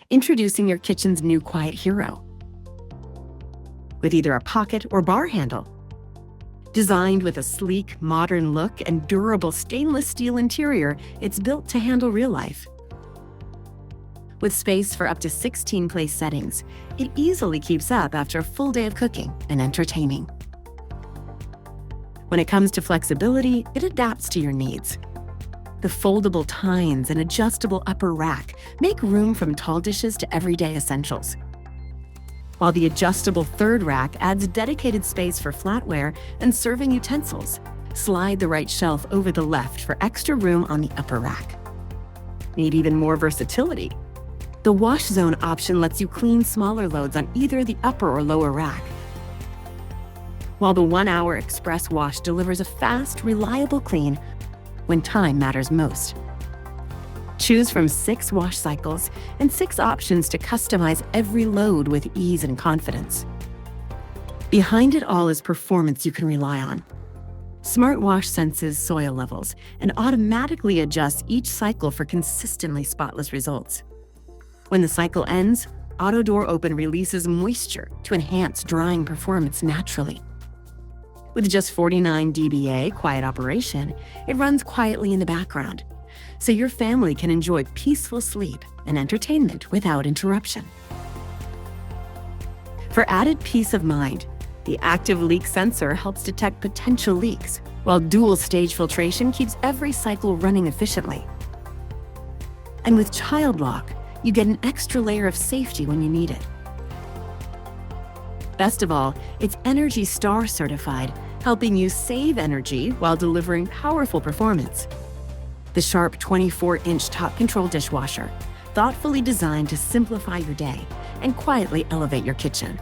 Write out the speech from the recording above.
Introducing your kitchen's new quiet hero. With either a pocket or bar handle. Designed with a sleek, modern look and durable stainless steel interior, it's built to handle real life. With space for up to 16 place settings, it easily keeps up after a full day of cooking and entertaining. When it comes to flexibility, it adapts to your needs. The foldable tines and adjustable upper rack make room from tall dishes to everyday essentials. While the adjustable third rack adds dedicated space for flatware and serving utensils. Slide the right shelf over the left for extra room on the upper rack. Need even more versatility? The wash zone option lets you clean smaller loads on either the upper or lower rack. While the 1-hour express wash delivers a fast, reliable clean when time matters most. Choose from 6 wash cycles and 6 options to customize every load with ease and confidence. Behind it all is performance you can rely on. Smart Wash senses soil levels and automatically adjusts each cycle for consistently spotless results. When the cycle ends, Auto Door Open releases moisture to enhance drying performance naturally. With just 49 dBA quiet operation, it runs quietly in the background, so your family can enjoy peaceful sleep and entertainment without interruption. For added peace of mind, the active leak sensor helps detect potential leaks, while dual-stage filtration keeps every cycle running efficiently. And with Child Lock, you get an extra layer of safety when you need it. Best of all, it's Energy Star certified, helping you save energy while delivering powerful performance. The Sharp 24-inch top control dishwasher, thoughtfully designed to simplify your day and quietly elevate your kitchen.